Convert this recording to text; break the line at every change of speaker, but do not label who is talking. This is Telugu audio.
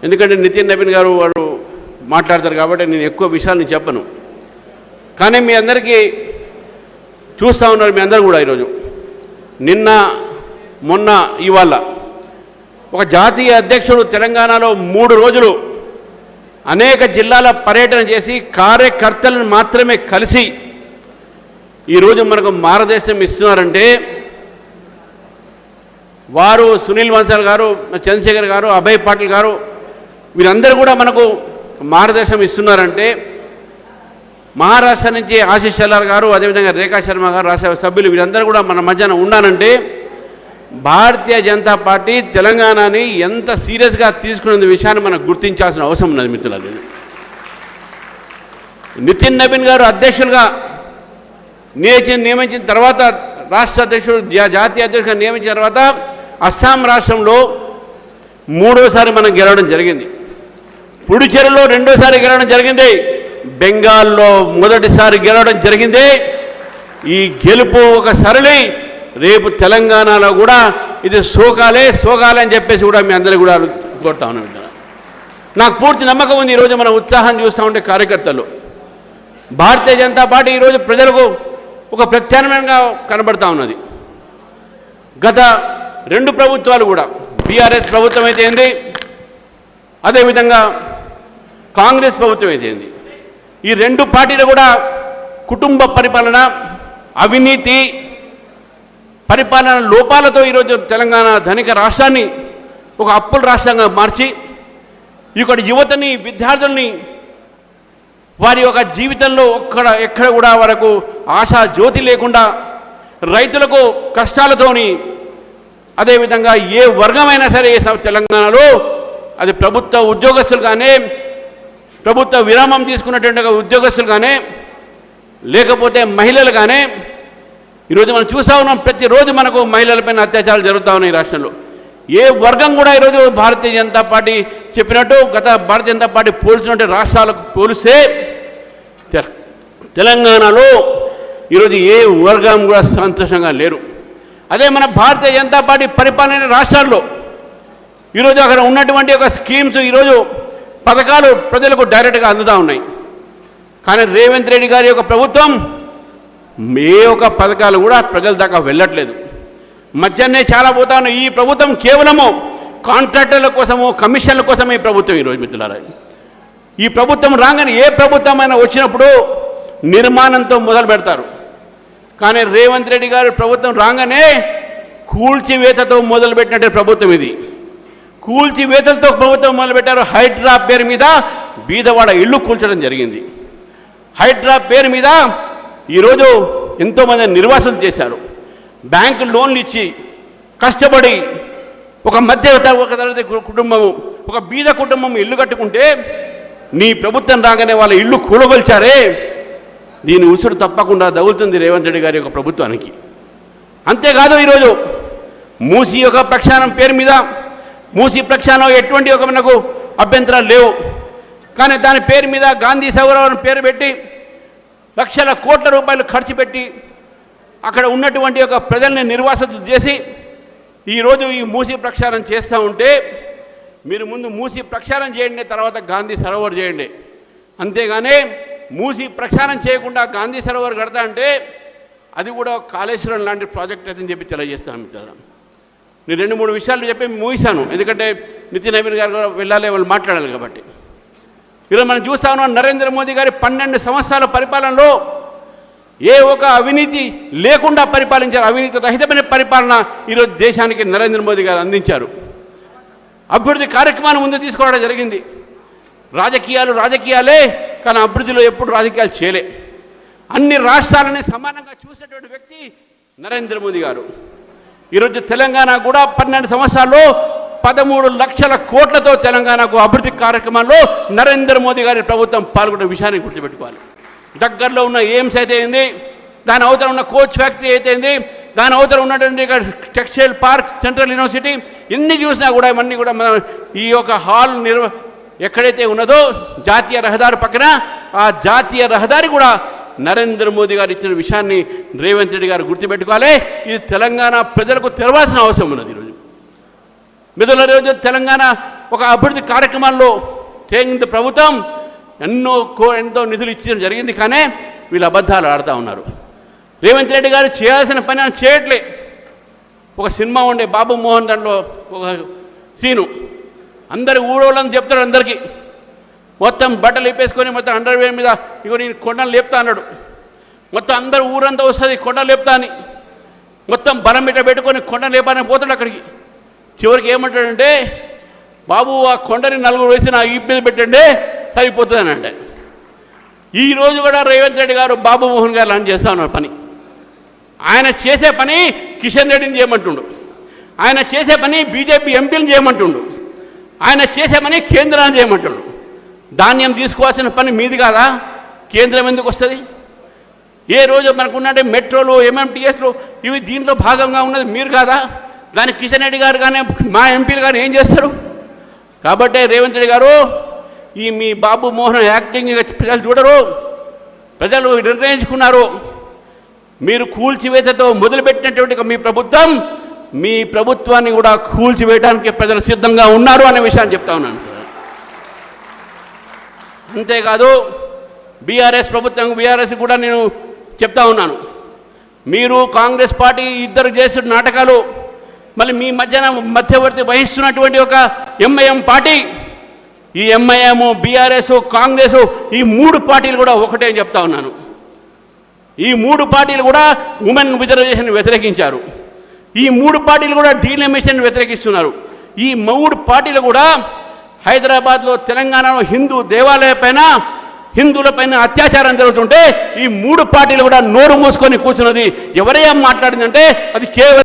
ఎందుకంటే నితిన్ నవీన్ గారు వారు మాట్లాడతారు కాబట్టి నేను ఎక్కువ విషయాలు చెప్పను. కానీ మీ అందరికీ చూస్తూ ఉన్నారు, మీ అందరూ కూడా ఈరోజు నిన్న మొన్న ఇవాళ ఒక జాతీయ అధ్యక్షుడు తెలంగాణలో 3 రోజులు అనేక జిల్లాల పర్యటన చేసి కార్యకర్తలను మాత్రమే కలిసి ఈరోజు మనకు మార్గదర్శనం ఇస్తున్నారంటే వారు సునీల్ బన్సాల్ గారు, చంద్రశేఖర్ గారు, అభయ్ పాటిల్ గారు వీరందరూ కూడా మనకు మార్గదర్శనం ఇస్తున్నారంటే మహారాష్ట్ర నుంచి ఆశీష్ షల్లార్ గారు, అదేవిధంగా రేఖా శర్మ గారు, రాజ్యసభ సభ్యులు వీరందరూ కూడా మన మధ్యన ఉన్నానంటే భారతీయ జనతా పార్టీ తెలంగాణని ఎంత సీరియస్గా తీసుకున్న విషయాన్ని మనం గుర్తించాల్సిన అవసరం ఉన్నది మిత్రులారా. నితిన్ నవీన్ గారు అధ్యక్షులుగా నియమించిన తర్వాత, రాష్ట్ర అధ్యక్షుడు జాతీయ అధ్యక్షుడిగా నియమించిన తర్వాత అస్సాం రాష్ట్రంలో 3వసారి మనం గెలవడం జరిగింది, పుడుచేరిలో 2వసారి గెలవడం జరిగింది, బెంగాల్లో మొదటిసారి గెలవడం జరిగింది. ఈ గెలుపు ఒక సరళి రేపు తెలంగాణలో కూడా ఇది సోకాలే అని చెప్పేసి కూడా మీ అందరికీ కూడా కోరుతా ఉన్నాను. నాకు పూర్తి నమ్మకం ఉంది. ఈరోజు మన ఉత్సాహం చూస్తూ ఉంటే కార్యకర్తలు భారతీయ జనతా పార్టీ ఈరోజు ప్రజలకు ఒక ప్రత్యామ్నాయంగా కనబడతా ఉన్నది. గత 2 ప్రభుత్వాలు కూడా బీఆర్ఎస్ ప్రభుత్వం అయితే ఏంది, అదేవిధంగా కాంగ్రెస్ ప్రభుత్వం అయితే ఏంది, ఈ 2 పార్టీలు కూడా కుటుంబ పరిపాలన, అవినీతి పరిపాలన లోపాలతో ఈరోజు తెలంగాణ ధనిక రాష్ట్రాన్ని ఒక అప్పుల రాష్ట్రంగా మార్చి ఇక్కడ యువతని, విద్యార్థుల్ని వారి యొక్క జీవితంలో ఎక్కడ కూడా వరకు ఆశా జ్యోతి లేకుండా రైతులకు కష్టాలతోని, అదేవిధంగా ఏ వర్గమైనా సరే తెలంగాణలో అది ప్రభుత్వ ఉద్యోగస్తులు కానీ, ప్రభుత్వ విరామం తీసుకున్నటువంటి ఉద్యోగస్తులు కానీ, లేకపోతే మహిళలు కానీ ఈరోజు మనం చూస్తూ ఉన్నాం. ప్రతిరోజు మనకు మహిళలపైన అత్యాచారాలు జరుగుతూ ఉన్నాయి రాష్ట్రంలో. ఏ వర్గం కూడా ఈరోజు భారతీయ జనతా పార్టీ చెప్పినట్టు గత భారతీయ జనతా పార్టీ పోల్చినట్టు రాష్ట్రాలకు పోలిస్తే తెలంగాణలో ఈరోజు ఏ వర్గం కూడా సంతోషంగా లేరు. అదే మన భారతీయ జనతా పార్టీ పరిపాలన రాష్ట్రాల్లో ఈరోజు అక్కడ ఉన్నటువంటి ఒక స్కీమ్స్, ఈరోజు పథకాలు ప్రజలకు డైరెక్ట్గా అందుతూ ఉన్నాయి. కానీ రేవంత్ రెడ్డి గారి యొక్క ప్రభుత్వం ఏ ఒక్క పథకాలు కూడా ప్రజల దాకా వెళ్ళట్లేదు. మధ్యాహ్నే చాలా పోతా ఉన్నాయి. ఈ ప్రభుత్వం కేవలము కాంట్రాక్టర్ల కోసము, కమిషన్ల కోసమే ఈ ప్రభుత్వం ఈరోజు మిత్రులారా. ఈ ప్రభుత్వం రాగానే ఏ ప్రభుత్వమైనా వచ్చినప్పుడు నిర్మాణంతో మొదలు పెడతారు. కానీ రేవంత్ రెడ్డి గారి ప్రభుత్వం రాగానే కూల్చివేతతో మొదలుపెట్టినట్టు ప్రభుత్వం ఇది. కూల్చివేతలతో ప్రభుత్వం మొదలుపెట్టారు. హైడ్రా పేరు మీద బీదవాడ ఇల్లు కూల్చడం జరిగింది. హైడ్రా పేరు మీద ఈరోజు ఎంతోమంది నిర్వాసన చేశారు. బ్యాంకు లోన్లు ఇచ్చి కష్టపడి ఒక మధ్య తరగతి కుటుంబము, ఒక బీద కుటుంబం ఇల్లు కట్టుకుంటే నీ ప్రభుత్వం రాగానే వాళ్ళ ఇల్లు కూలగొల్చారే, దీని ఉసురు తప్పకుండా తగులుతుంది రేవంత్ రెడ్డి గారి యొక్క ప్రభుత్వానికి. అంతేకాదు ఈరోజు మూసీ యొక్క ప్రక్షాళన పేరు మీద, మూసీ ప్రక్షాళన ఎటువంటి ఒక మనకు అభ్యంతరాలు లేవు. కానీ దాని పేరు మీద గాంధీ సౌరవరం పేరు పెట్టి లక్షల కోట్ల రూపాయలు ఖర్చు పెట్టి అక్కడ ఉన్నటువంటి ఒక ప్రజల్ని నిర్వాసితులు చేసి ఈరోజు ఈ మూసీ ప్రక్షాళన చేస్తూ ఉంటే, మీరు ముందు మూసీ ప్రక్షాళన చేయండి, తర్వాత గాంధీ సరోవర్ చేయండి. అంతేగాని మూసీ ప్రక్షాళన చేయకుండా గాంధీ సరోవర్ కడతా అంటే అది కూడా కాళేశ్వరం లాంటి ప్రాజెక్ట్ అని చెప్పి తెలియజేస్తాను మిత్రులు. నేను 2-3 విషయాలు చెప్పి ముగిశాను, ఎందుకంటే నితిన్ నవీన్ గారు కూడా వెళ్ళాలి, వాళ్ళు మాట్లాడాలి కాబట్టి. ఈరోజు మనం చూస్తా ఉన్నాం, నరేంద్ర మోదీ గారి 12 సంవత్సరాల పరిపాలనలో ఏ ఒక అవినీతి లేకుండా పరిపాలించారు. అవినీతి రహితమైన పరిపాలన ఈరోజు దేశానికి నరేంద్ర మోదీ గారు అందించారు. అభివృద్ధి కార్యక్రమాన్ని ముందు తీసుకోవడం జరిగింది. రాజకీయాలే, కానీ అభివృద్ధిలో ఎప్పుడు రాజకీయాలు చేయలే. అన్ని రాష్ట్రాలని సమానంగా చూసినటువంటి వ్యక్తి నరేంద్ర మోదీ గారు. ఈరోజు తెలంగాణ కూడా 12 సంవత్సరాల్లో 13 లక్షల కోట్లతో తెలంగాణకు అభివృద్ధి కార్యక్రమాల్లో నరేంద్ర మోదీ గారి ప్రభుత్వం పాల్గొన్న విషయాన్ని గుర్తుపెట్టుకోవాలి. దగ్గరలో ఉన్న ఎయిమ్స్ అయితే ఏంది, దాని అవతల ఉన్న కోచ్ ఫ్యాక్టరీ అయితే ఏంది, దాని అవతల ఉన్నటువంటి టెక్స్టైల్ పార్క్, సెంట్రల్ యూనివర్సిటీ, ఎన్ని చూసినా కూడా ఇవన్నీ కూడా ఈ యొక్క హాల్ ఎక్కడైతే ఉన్నదో జాతీయ రహదారి పక్కన, ఆ జాతీయ రహదారి కూడా నరేంద్ర మోదీ గారు ఇచ్చిన విషయాన్ని రేవంత్ రెడ్డి గారు గుర్తుపెట్టుకోవాలి. ఇది తెలంగాణ ప్రజలకు తెలవాల్సిన అవసరం ఉన్నది. ఈరోజు మిత్రుల రోజు తెలంగాణ ఒక అభివృద్ధి కార్యక్రమాల్లో కేంద్ర ప్రభుత్వం ఎంతో నిధులు ఇచ్చడం జరిగింది. కానీ వీళ్ళు అబద్ధాలు ఆడుతూ ఉన్నారు. రేవంత్ రెడ్డి గారు చేయాల్సిన పని అని చేయట్లే. ఒక సినిమా ఉండే బాబు మోహన్ దాంట్లో ఒక సీను, అందరు ఊరోళ్ళని చెప్తాడు, అందరికీ మొత్తం బట్టలు ఇప్పేసుకొని మొత్తం అండర్వేర్ మీద ఇగో నేను కొండలు లేపుతా అన్నాడు. మొత్తం అందరు ఊరంతా వస్తుంది కొండలు లేపుతా అని, మొత్తం బలం బిడ్డ పెట్టుకొని కొండలు లేపాలని పోతాడు. అక్కడికి చివరికి ఏమంటాడంటే, బాబు ఆ కొండని 4 వేసి నా ఈపు మీద పెట్టండి సరిపోతుంది అని అంటే. ఈరోజు కూడా రేవంత్ రెడ్డి గారు బాబు మోహన్ గారు లాంటి చేస్తా ఉన్నారు పని. ఆయన చేసే పని కిషన్ రెడ్డిని చేయమంటుండు, ఆయన చేసే పని బీజేపీ ఎంపీని చేయమంటుండు, ఆయన చేసే పని కేంద్రాన్ని చేయమంటుండు. ధాన్యం తీసుకోవాల్సిన పని మీది కాదా? కేంద్రం ఎందుకు వస్తుంది? ఏ రోజు మనకున్నట్టే మెట్రోలు ఎంఎంటీఎస్లు ఇవి దీంట్లో భాగంగా ఉన్నది మీరు కాదా? దానికి కిషన్ రెడ్డి గారు కానీ మా ఎంపీలు కానీ ఏం చేస్తారు? కాబట్టి రేవంత్ రెడ్డి గారు ఈ మీ బాబు మోహన్ యాక్టింగ్ ప్రజలు చూడరు, ప్రజలు నిర్ణయించుకున్నారు. మీరు కూల్చివేతతో మొదలుపెట్టినటువంటి మీ ప్రభుత్వాన్ని కూడా కూల్చివేయడానికి ప్రజలు సిద్ధంగా ఉన్నారు అనే విషయాన్ని చెప్తా ఉన్నాను. అంతేకాదు బీఆర్ఎస్ ప్రభుత్వం బీఆర్ఎస్ కూడా నేను చెప్తా ఉన్నాను, మీరు కాంగ్రెస్ పార్టీ ఇద్దరు చేస్తున్న నాటకాలు, మళ్ళీ మీ మధ్యవర్తి వహిస్తున్నటువంటి ఒక ఎంఐఎం పార్టీ, ఈ ఎంఐఎం బీఆర్ఎస్ కాంగ్రెస్ ఈ 3 పార్టీలు కూడా ఒకటే అని చెప్తా ఉన్నాను. ఈ 3 పార్టీలు కూడా ఉమెన్ రిజర్వేషన్ వ్యతిరేకించారు. ఈ 3 పార్టీలు కూడా డీలిమిటేషన్ వ్యతిరేకిస్తున్నారు. ఈ 3 పార్టీలు కూడా హైదరాబాద్లో తెలంగాణలో హిందూ దేవాలయాలపైన హిందువులపైన అత్యాచారం జరుగుతుంటే ఈ 3 పార్టీలు కూడా నోరు మూసుకొని కూర్చున్నది ఎవరైనా మాట్లాడిందంటే అది కేవలం